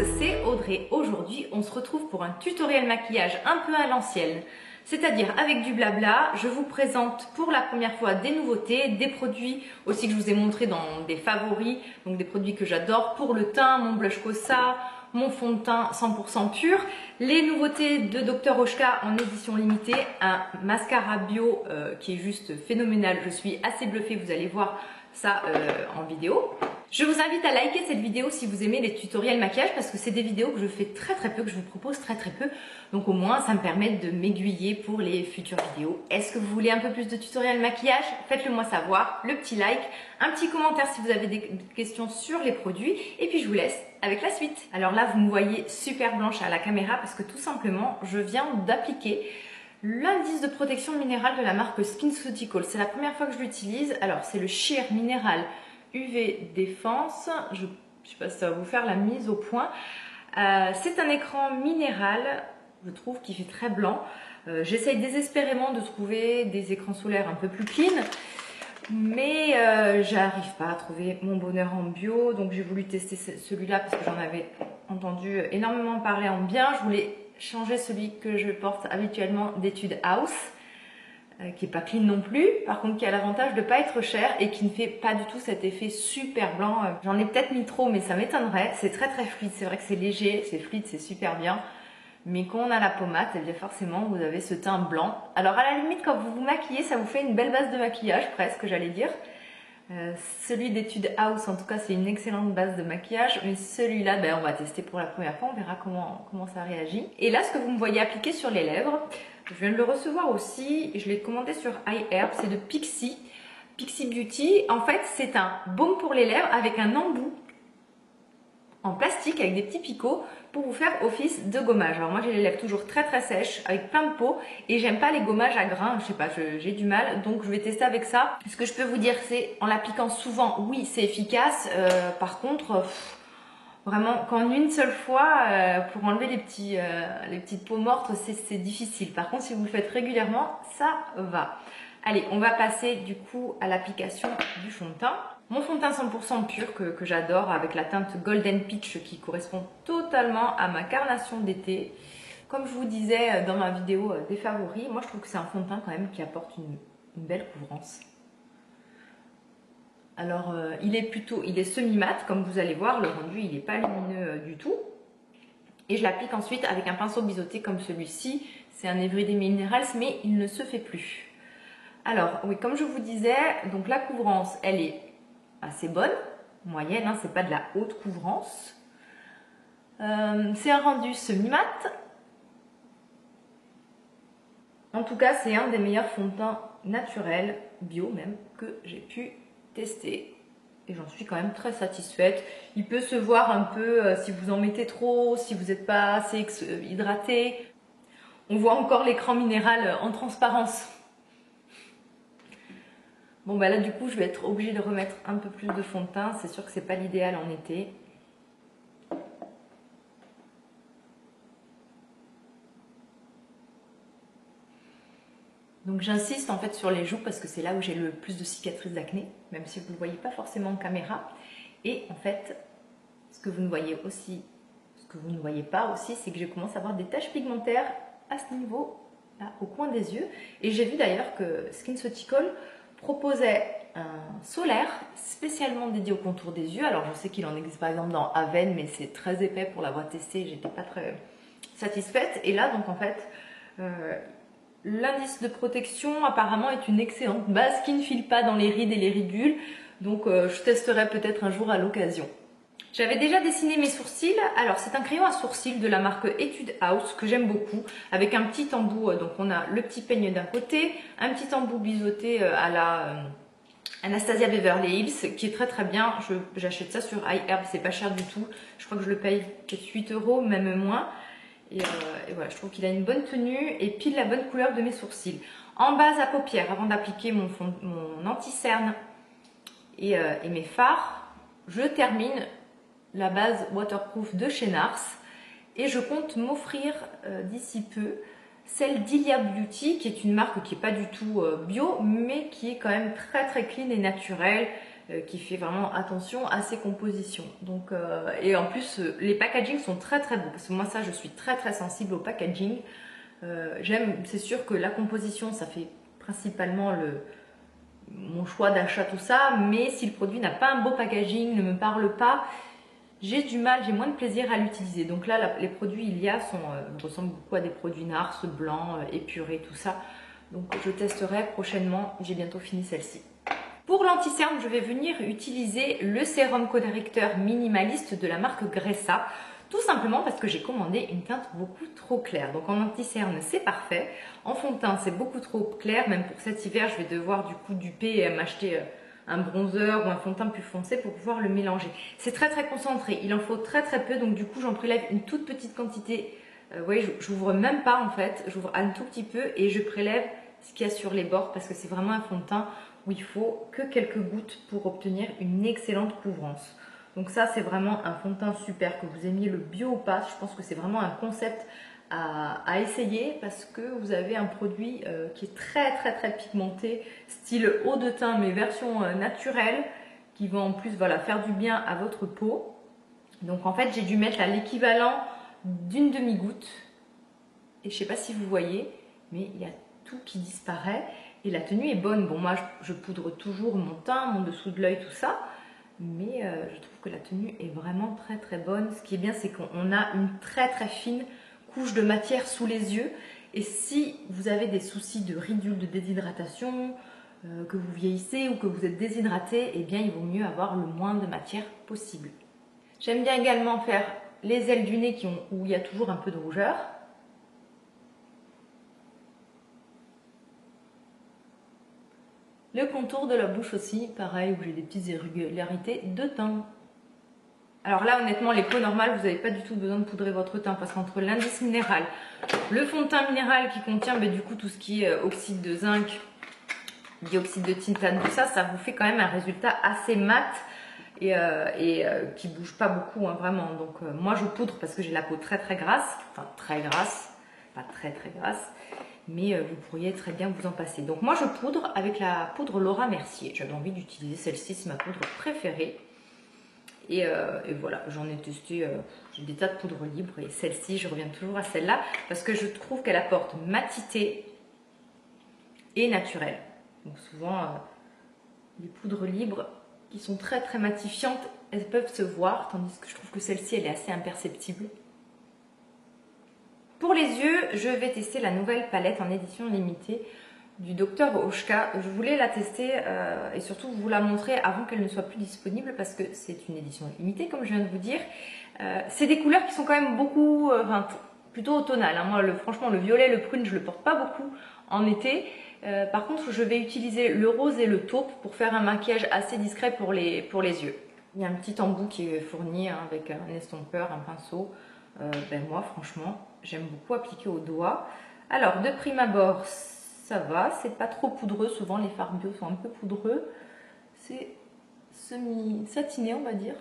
c'est Audrey. Aujourd'hui, on se retrouve pour un tutoriel maquillage un peu à l'ancienne. C'est-à-dire avec du blabla, je vous présente pour la première fois des nouveautés, des produits aussi que je vous ai montrés dans des favoris, donc des produits que j'adore pour le teint, mon blush Cosa, mon fond de teint 100% pur, les nouveautés de Dr Oshka en édition limitée, un mascara bio qui est juste phénoménal, je suis assez bluffée, vous allez voir ça en vidéo. Je vous invite à liker cette vidéo si vous aimez les tutoriels maquillage parce que c'est des vidéos que je fais très peu, que je vous propose très peu. Donc au moins ça me permet de m'aiguiller pour les futures vidéos. Est-ce que vous voulez un peu plus de tutoriels maquillage? Faites-le moi savoir, le petit like, un petit commentaire si vous avez des questions sur les produits et puis je vous laisse avec la suite. Alors là vous me voyez super blanche à la caméra parce que tout simplement je viens d'appliquer l'indice de protection minérale de la marque SkinCeuticals. C'est la première fois que je l'utilise. Alors c'est le Sheer Minéral UV Défense, je ne sais pas si ça va vous faire la mise au point. C'est un écran minéral, je trouve, qui fait très blanc. J'essaye désespérément de trouver des écrans solaires un peu plus clean, mais j'arrive pas à trouver mon bonheur en bio. Donc j'ai voulu tester celui-là parce que j'en avais entendu énormément parler en bien. Je voulais changer celui que je porte habituellement d'Etude House, qui n'est pas clean non plus, par contre qui a l'avantage de ne pas être cher et qui ne fait pas du tout cet effet super blanc. J'en ai peut-être mis trop mais ça m'étonnerait, c'est très fluide, c'est vrai que c'est léger, c'est fluide, c'est super bien. Mais quand on a la pommade, eh bien forcément vous avez ce teint blanc. Alors à la limite quand vous vous maquillez, ça vous fait une belle base de maquillage presque j'allais dire. Celui d'Etude House en tout cas c'est une excellente base de maquillage, mais celui-là ben, on va tester pour la première fois, on verra comment ça réagit. Et là ce que vous me voyez appliquer sur les lèvres, je viens de le recevoir aussi, je l'ai commandé sur iHerb, c'est de Pixi Beauty. En fait c'est un baume pour les lèvres avec un embout en plastique avec des petits picots pour vous faire office de gommage. Alors moi j'ai les lèvres toujours très sèches avec plein de peau et j'aime pas les gommages à grains, je sais pas, j'ai du mal, donc je vais tester avec ça. Ce que je peux vous dire c'est en l'appliquant souvent, oui c'est efficace, par contre vraiment qu'en une seule fois pour enlever les petites peaux mortes c'est difficile. Par contre si vous le faites régulièrement ça va. Allez, on va passer du coup à l'application du fond de teint. Mon fond de teint 100% pur que j'adore avec la teinte Golden Peach qui correspond totalement à ma carnation d'été. Comme je vous disais dans ma vidéo des favoris, moi je trouve que c'est un fond de teint quand même qui apporte une belle couvrance. Alors il est semi-mat comme vous allez voir, le rendu il n'est pas lumineux du tout. Et je l'applique ensuite avec un pinceau biseauté comme celui-ci. C'est un Everyday Minerals mais il ne se fait plus. Alors oui, comme je vous disais, donc la couvrance elle est assez bonne, moyenne, hein, c'est pas de la haute couvrance. C'est un rendu semi-mat. En tout cas c'est un des meilleurs fonds de teint naturels, bio même, que j'ai pu tester. Et j'en suis quand même très satisfaite. Il peut se voir un peu si vous en mettez trop, si vous n'êtes pas assez hydraté. On voit encore l'écran minéral en transparence. Bon bah là du coup je vais être obligée de remettre un peu plus de fond de teint, c'est sûr que c'est pas l'idéal en été. Donc j'insiste en fait sur les joues parce que c'est là où j'ai le plus de cicatrices d'acné, même si vous ne le voyez pas forcément en caméra. Et en fait, ce que vous ne voyez pas aussi, c'est que je commence à avoir des taches pigmentaires à ce niveau, là, au coin des yeux. Et j'ai vu d'ailleurs que SkinCeuticals proposait un solaire spécialement dédié au contour des yeux. Alors je sais qu'il en existe par exemple dans Aven, mais c'est très épais pour l'avoir testé, j'étais pas très satisfaite. Et là donc en fait, l'indice de protection apparemment est une excellente base qui ne file pas dans les rides et les ridules. Donc je testerai peut-être un jour à l'occasion. J'avais déjà dessiné mes sourcils, alors c'est un crayon à sourcils de la marque Etude House que j'aime beaucoup, avec un petit embout, donc on a le petit peigne d'un côté, un petit embout biseauté à la Anastasia Beverly Hills qui est très bien. J'achète ça sur iHerb, c'est pas cher du tout, je crois que je le paye peut-être 8 €, même moins. Et voilà, je trouve qu'il a une bonne tenue et pile la bonne couleur de mes sourcils. En base à paupières, avant d'appliquer mon anti-cerne et mes fards, je termine la base waterproof de chez Nars et je compte m'offrir d'ici peu celle d'Ilia Beauty qui est une marque qui n'est pas du tout bio mais qui est quand même très clean et naturelle. qui fait vraiment attention à ses compositions. Donc, et en plus, les packagings sont très très beaux, parce que moi ça, je suis très très sensible au packaging. J'aime, c'est sûr que la composition, ça fait principalement mon choix d'achat, tout ça, mais si le produit n'a pas un beau packaging, ne me parle pas, j'ai du mal, j'ai moins de plaisir à l'utiliser. Donc là, les produits Ilia ressemblent beaucoup à des produits Nars, blancs, épurés, tout ça. Donc je testerai prochainement, j'ai bientôt fini celle-ci. Pour l'anti-cerne, je vais venir utiliser le sérum correcteur minimaliste de la marque Gressa. Tout simplement parce que j'ai commandé une teinte beaucoup trop claire. Donc en anti-cerne, c'est parfait. En fond de teint, c'est beaucoup trop clair. Même pour cet hiver, je vais devoir du coup duper et m'acheter un bronzer ou un fond de teint plus foncé pour pouvoir le mélanger. C'est très très concentré. Il en faut très très peu. Donc du coup, j'en prélève une toute petite quantité. Vous voyez, j'ouvre même pas en fait. J'ouvre un tout petit peu et je prélève ce qu'il y a sur les bords parce que c'est vraiment un fond de teint où il faut que quelques gouttes pour obtenir une excellente couvrance. Donc ça, c'est vraiment un fond de teint super, que vous aimiez le bio ou pas. Je pense que c'est vraiment un concept à essayer parce que vous avez un produit qui est très très très pigmenté, style eau de teint mais version naturelle, qui va en plus voilà, faire du bien à votre peau. Donc en fait, j'ai dû mettre l'équivalent d'une demi-goutte. Et je ne sais pas si vous voyez, mais il y a tout qui disparaît. Et la tenue est bonne. Bon, moi, je poudre toujours mon teint, mon dessous de l'œil, tout ça. Mais je trouve que la tenue est vraiment très très bonne. Ce qui est bien, c'est qu'on a une très très fine couche de matière sous les yeux. Et si vous avez des soucis de ridules, de déshydratation, que vous vieillissez ou que vous êtes déshydraté, eh bien il vaut mieux avoir le moins de matière possible. J'aime bien également faire les ailes du nez où il y a toujours un peu de rougeur. Le contour de la bouche aussi, pareil, où j'ai des petites irrégularités de teint. Alors là, honnêtement, les peaux normales, vous n'avez pas du tout besoin de poudrer votre teint parce qu'entre l'indice minéral, le fond de teint minéral qui contient du coup tout ce qui est oxyde de zinc, dioxyde de titane, tout ça, ça vous fait quand même un résultat assez mat et qui bouge pas beaucoup, hein, vraiment. Donc moi, je poudre parce que j'ai la peau très très grasse, enfin très grasse, pas très très grasse. Mais vous pourriez très bien vous en passer. Donc moi je poudre avec la poudre Laura Mercier. J'avais envie d'utiliser celle-ci, c'est ma poudre préférée. Et voilà, j'en ai testé, j'ai des tas de poudres libres et celle-ci, je reviens toujours à celle-là parce que je trouve qu'elle apporte matité et naturel. Donc souvent, les poudres libres qui sont très très matifiantes, elles peuvent se voir, tandis que je trouve que celle-ci, elle est assez imperceptible. Pour les yeux, je vais tester la nouvelle palette en édition limitée du Dr Oshka. Je voulais la tester et surtout vous la montrer avant qu'elle ne soit plus disponible parce que c'est une édition limitée comme je viens de vous dire. C'est des couleurs qui sont quand même beaucoup, plutôt automnales. Hein. Moi, franchement, le violet, le prune, je le porte pas beaucoup en été. Par contre, je vais utiliser le rose et le taupe pour faire un maquillage assez discret pour les yeux. Il y a un petit embout qui est fourni hein, avec un estompeur, un pinceau. Moi, franchement, j'aime beaucoup appliquer au doigt. Alors, de prime abord, ça va, c'est pas trop poudreux. Souvent, les fards bio sont un peu poudreux. C'est semi-satiné, on va dire.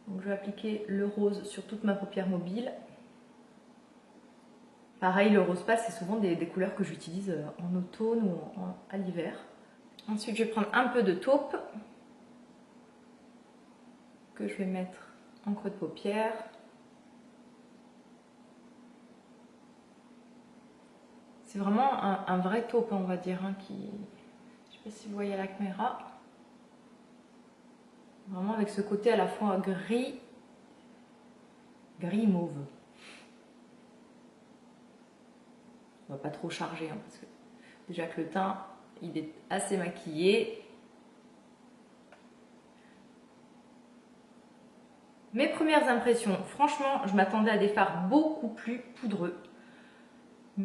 Donc, je vais appliquer le rose sur toute ma paupière mobile. Pareil, le rose pâle, c'est souvent des couleurs que j'utilise en automne ou à l'hiver. Ensuite, je vais prendre un peu de taupe que je vais mettre en creux de paupière. C'est vraiment un vrai taupe, on va dire, hein, qui... Je sais pas si vous voyez à la caméra. Vraiment avec ce côté à la fois gris mauve. On va pas trop charger, hein, parce que déjà que le teint, il est assez maquillé. Mes premières impressions, franchement, je m'attendais à des fards beaucoup plus poudreux.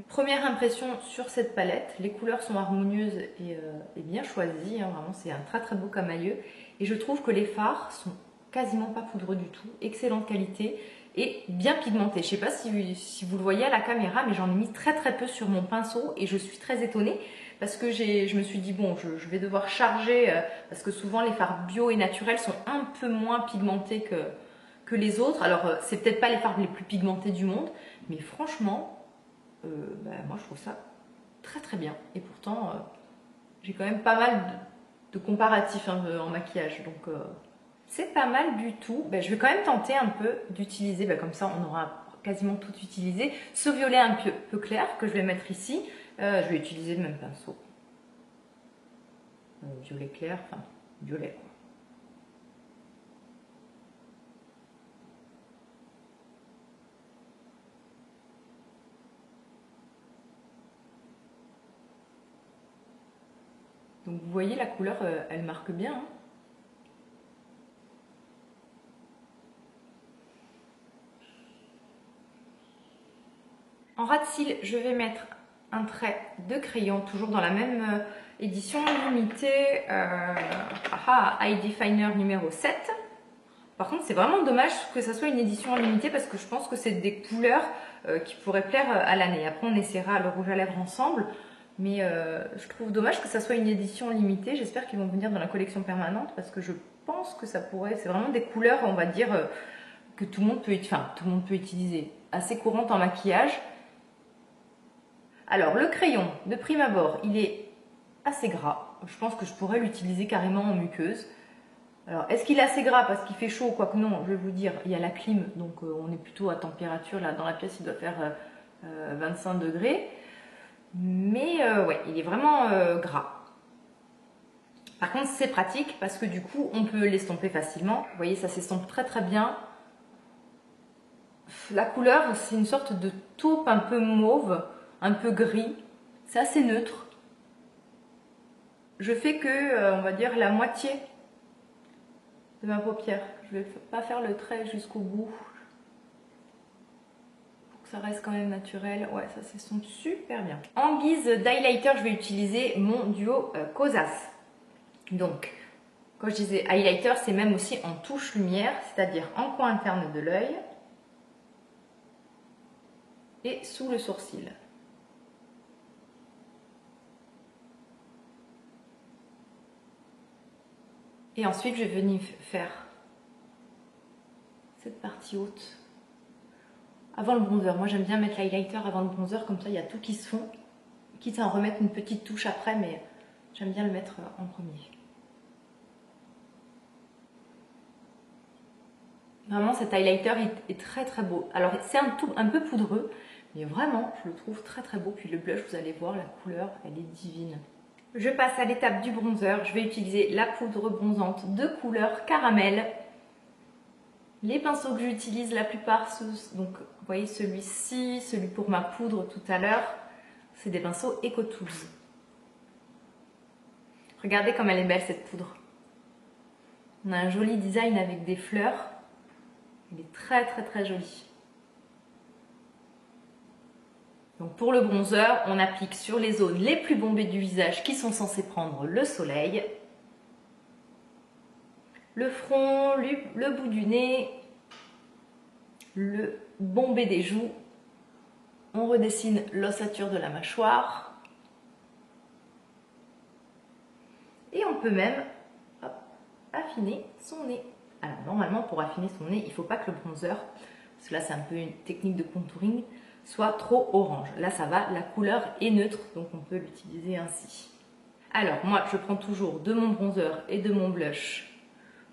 Première impression sur cette palette, les couleurs sont harmonieuses et bien choisies, hein, vraiment c'est un très très beau camailleux. Et je trouve que les fards sont quasiment pas poudreux du tout, excellente qualité et bien pigmentés. Je ne sais pas si vous le voyez à la caméra, mais j'en ai mis très très peu sur mon pinceau et je suis très étonnée parce que je me suis dit bon, je vais devoir charger parce que souvent les fards bio et naturels sont un peu moins pigmentés que les autres. Alors c'est peut-être pas les fards les plus pigmentés du monde, mais franchement, moi je trouve ça très très bien et pourtant j'ai quand même pas mal de comparatifs en maquillage, donc c'est pas mal du tout. Ben, je vais quand même tenter un peu d'utiliser, ben, comme ça on aura quasiment tout utilisé. Ce violet un peu clair que je vais mettre ici, je vais utiliser le même pinceau. Violet clair, enfin violet. Donc vous voyez la couleur, elle marque bien. Hein. En ras de cils, je vais mettre un trait de crayon, toujours dans la même édition limitée, Eye Definer numéro 7. Par contre, c'est vraiment dommage que ça soit une édition limitée parce que je pense que c'est des couleurs qui pourraient plaire à l'année. Après, on essaiera le rouge à lèvres ensemble. Mais je trouve dommage que ça soit une édition limitée. J'espère qu'ils vont venir dans la collection permanente parce que je pense que ça pourrait... C'est vraiment des couleurs, on va dire, que tout le monde peut utiliser. Assez courantes en maquillage. Alors, le crayon, de prime abord, il est assez gras. Je pense que je pourrais l'utiliser carrément en muqueuse. Alors, est-ce qu'il est assez gras parce qu'il fait chaud? Quoique non, je vais vous dire, il y a la clim, donc on est plutôt à température. Là, dans la pièce, il doit faire 25 degrés. Mais ouais, il est vraiment gras. Par contre, c'est pratique parce que du coup, on peut l'estomper facilement. Vous voyez, ça s'estompe très très bien. La couleur, c'est une sorte de taupe un peu mauve, un peu gris. C'est assez neutre. Je fais que, on va dire, la moitié de ma paupière. Je ne vais pas faire le trait jusqu'au bout. Pour que ça reste quand même naturel. Ouais, ça s'estompe super bien. En guise d'highlighter, je vais utiliser mon duo Kosas. Donc, quand je disais highlighter, c'est même aussi en touche lumière, c'est-à-dire en coin interne de l'œil et sous le sourcil. Et ensuite, je vais venir faire cette partie haute avant le bronzer. Moi, j'aime bien mettre l'highlighter avant le bronzer, comme ça, il y a tout qui se fond. Quitte à en remettre une petite touche après, mais j'aime bien le mettre en premier. Vraiment, cet highlighter est très très beau. Alors, c'est un peu poudreux, mais vraiment, je le trouve très très beau. Puis le blush, vous allez voir, la couleur, elle est divine. Je passe à l'étape du bronzer. Je vais utiliser la poudre bronzante de couleur caramel. Les pinceaux que j'utilise la plupart, donc vous voyez celui-ci, celui pour ma poudre tout à l'heure, c'est des pinceaux EcoTools. Regardez comme elle est belle cette poudre. On a un joli design avec des fleurs. Il est très très très joli. Donc pour le bronzer, on applique sur les zones les plus bombées du visage qui sont censées prendre le soleil. Le front, le bout du nez, le bombé des joues. On redessine l'ossature de la mâchoire. Et on peut même affiner son nez. Alors normalement, pour affiner son nez, il ne faut pas que le bronzer, parce que là c'est un peu une technique de contouring, soit trop orange. Là ça va, la couleur est neutre, donc on peut l'utiliser ainsi. Alors moi, je prends toujours de mon bronzer et de mon blush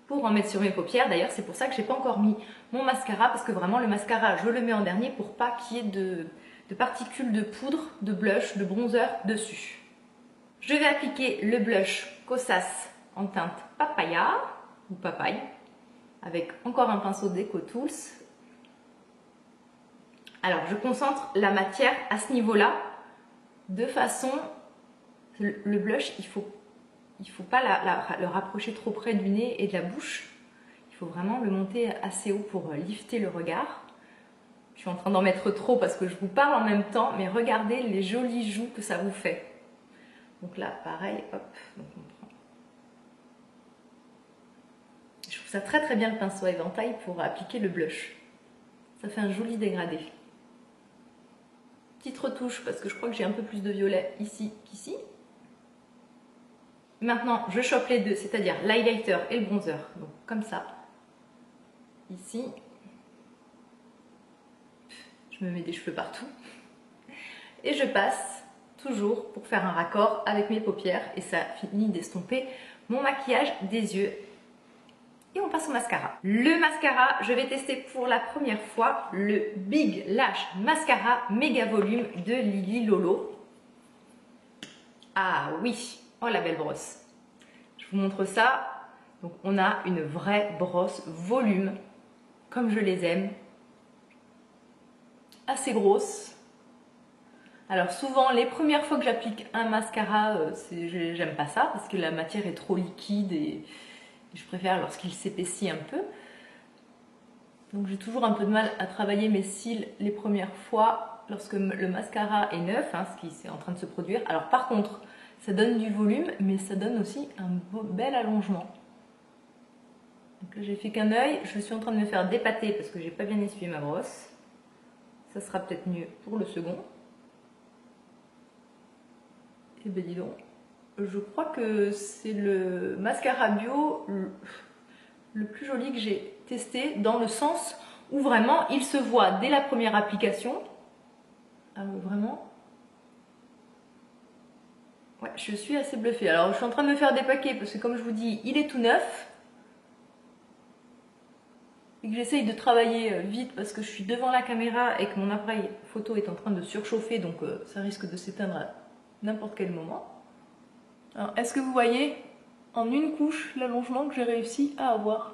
pour en mettre sur mes paupières. D'ailleurs, c'est pour ça que je n'ai pas encore mis mon mascara, parce que vraiment le mascara, je le mets en dernier pour pas qu'il y ait de particules de poudre, de blush, de bronzer dessus. Je vais appliquer le blush Kosas en teinte papaya ou papaye avec encore un pinceau d'EcoTools. Alors, je concentre la matière à ce niveau-là de façon... Le blush, il faut pas le rapprocher trop près du nez et de la bouche. Il faut vraiment le monter assez haut pour lifter le regard. Je suis en train d'en mettre trop parce que je vous parle en même temps, mais regardez les jolies joues que ça vous fait. Donc là, pareil, hop, donc on prend. Je trouve ça très très bien le pinceau à éventail pour appliquer le blush. Ça fait un joli dégradé. Petite retouche parce que je crois que j'ai un peu plus de violet ici qu'ici. Maintenant, je chope les deux, c'est-à-dire l'highlighter et le bronzer. Donc comme ça. Ici. Je me mets des cheveux partout. Et je passe toujours pour faire un raccord avec mes paupières et ça finit d'estomper mon maquillage des yeux. Et on passe au mascara. Le mascara, je vais tester pour la première fois le Big Lash Mascara Méga Volume de Lily Lolo. Ah oui, oh la belle brosse. Je vous montre ça. Donc on a une vraie brosse volume, comme je les aime. Assez grosse. Alors souvent, les premières fois que j'applique un mascara, j'aime pas ça parce que la matière est trop liquide et je préfère lorsqu'il s'épaissit un peu. Donc j'ai toujours un peu de mal à travailler mes cils les premières fois lorsque le mascara est neuf, hein, ce qui est en train de se produire. Alors par contre, ça donne du volume, mais ça donne aussi un bel allongement. Donc là j'ai fait qu'un œil, je suis en train de me faire dépâter parce que j'ai pas bien essuyé ma brosse. Ça sera peut-être mieux pour le second. Et ben dis donc, je crois que c'est le mascara bio le plus joli que j'ai testé, dans le sens où vraiment il se voit dès la première application. Vraiment. Ouais, je suis assez bluffée. Alors je suis en train de me faire dépaquer parce que comme je vous dis, il est tout neuf. Et que j'essaye de travailler vite parce que je suis devant la caméra et que mon appareil photo est en train de surchauffer, donc ça risque de s'éteindre à n'importe quel moment. Alors, est-ce que vous voyez en une couche l'allongement que j'ai réussi à avoir?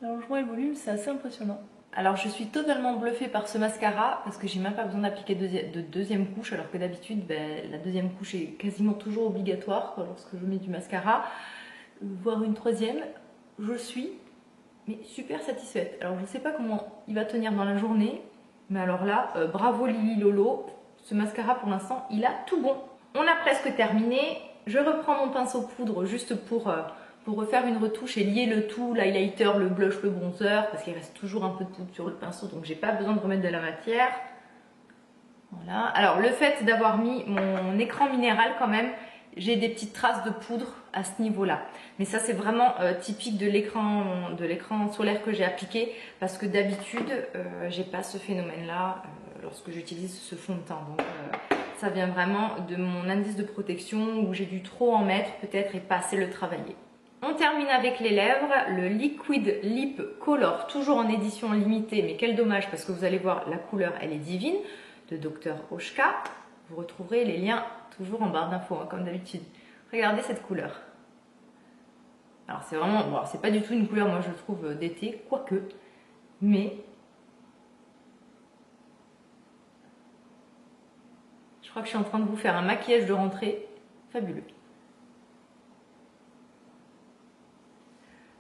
L'allongement et le volume, c'est assez impressionnant. Alors je suis totalement bluffée par ce mascara parce que j'ai même pas besoin d'appliquer de deuxième couche, alors que d'habitude la deuxième couche est quasiment toujours obligatoire lorsque je mets du mascara, voire une troisième. Je suis super satisfaite. Alors je sais pas comment il va tenir dans la journée, mais alors là, bravo Lily Lolo, ce mascara pour l'instant il a tout bon. On a presque terminé, je reprends mon pinceau poudre juste pour refaire une retouche et lier le tout, l'highlighter, le blush, le bronzer, parce qu'il reste toujours un peu de poudre sur le pinceau, donc j'ai pas besoin de remettre de la matière. Voilà. Alors le fait d'avoir mis mon écran minéral quand même, j'ai des petites traces de poudre à ce niveau-là. Mais ça c'est vraiment typique de l'écran solaire que j'ai appliqué, parce que d'habitude j'ai pas ce phénomène-là lorsque j'utilise ce fond de teint. Donc ça vient vraiment de mon indice de protection où j'ai dû trop en mettre peut-être et pas assez le travailler. On termine avec les lèvres, le Liquid Lip Color, toujours en édition limitée, mais quel dommage parce que vous allez voir la couleur elle est divine, de Dr Oshka. Vous retrouverez les liens toujours en barre d'infos, hein, comme d'habitude. Regardez cette couleur. Alors c'est vraiment, bon, c'est pas du tout une couleur moi je trouve d'été, quoique, mais je crois que je suis en train de vous faire un maquillage de rentrée fabuleux.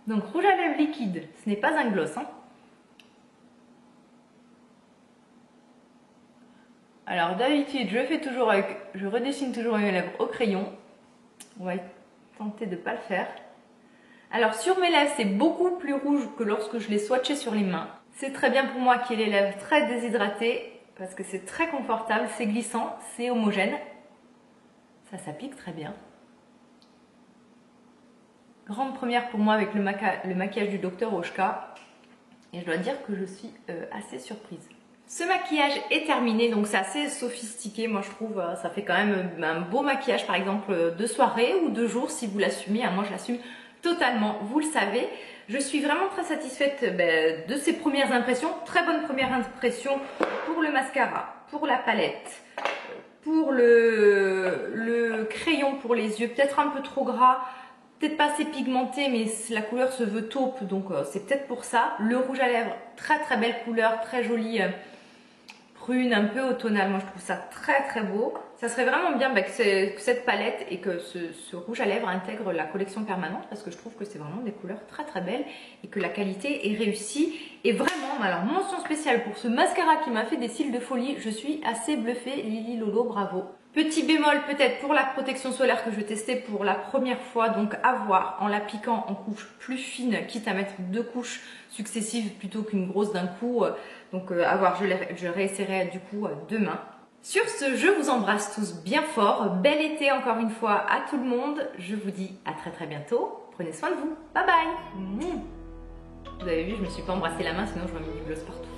Donc rouge à lèvres liquide, ce n'est pas un gloss, hein. Alors d'habitude je redessine toujours mes lèvres au crayon. On va tenter de ne pas le faire. Alors sur mes lèvres c'est beaucoup plus rouge que lorsque je les swatchais sur les mains. C'est très bien pour moi qui ai les lèvres très déshydratées parce que c'est très confortable, c'est glissant, c'est homogène. Ça s'applique très bien. Grande première pour moi avec le maquillage du Dr Oshka. Et je dois dire que je suis assez surprise. Ce maquillage est terminé, donc c'est assez sophistiqué, moi je trouve, ça fait quand même un beau maquillage par exemple de soirée ou de jour si vous l'assumez, moi je l'assume totalement, vous le savez. Je suis vraiment très satisfaite de ces premières impressions, très bonne première impression pour le mascara, pour la palette, pour le crayon pour les yeux, peut-être un peu trop gras, peut-être pas assez pigmenté, mais la couleur se veut taupe, donc c'est peut-être pour ça. Le rouge à lèvres, très très belle couleur, très jolie. Prune, un peu automnale, moi je trouve ça très très beau. Ça serait vraiment bien que cette palette et que ce rouge à lèvres intègre la collection permanente parce que je trouve que c'est vraiment des couleurs très très belles et que la qualité est réussie. Et vraiment, alors mention spéciale pour ce mascara qui m'a fait des cils de folie, je suis assez bluffée, Lily Lolo, bravo. Petit bémol peut-être pour la protection solaire que je vais tester pour la première fois, donc à voir en l'appliquant en couche plus fine, quitte à mettre 2 couches successives plutôt qu'une grosse d'un coup. Donc à voir, je réessayerai du coup demain. Sur ce, je vous embrasse tous bien fort. Bel été encore une fois à tout le monde. Je vous dis à très très bientôt. Prenez soin de vous. Bye bye. Vous avez vu, je me suis pas embrassé la main, sinon je m'aurais mis du gloss partout.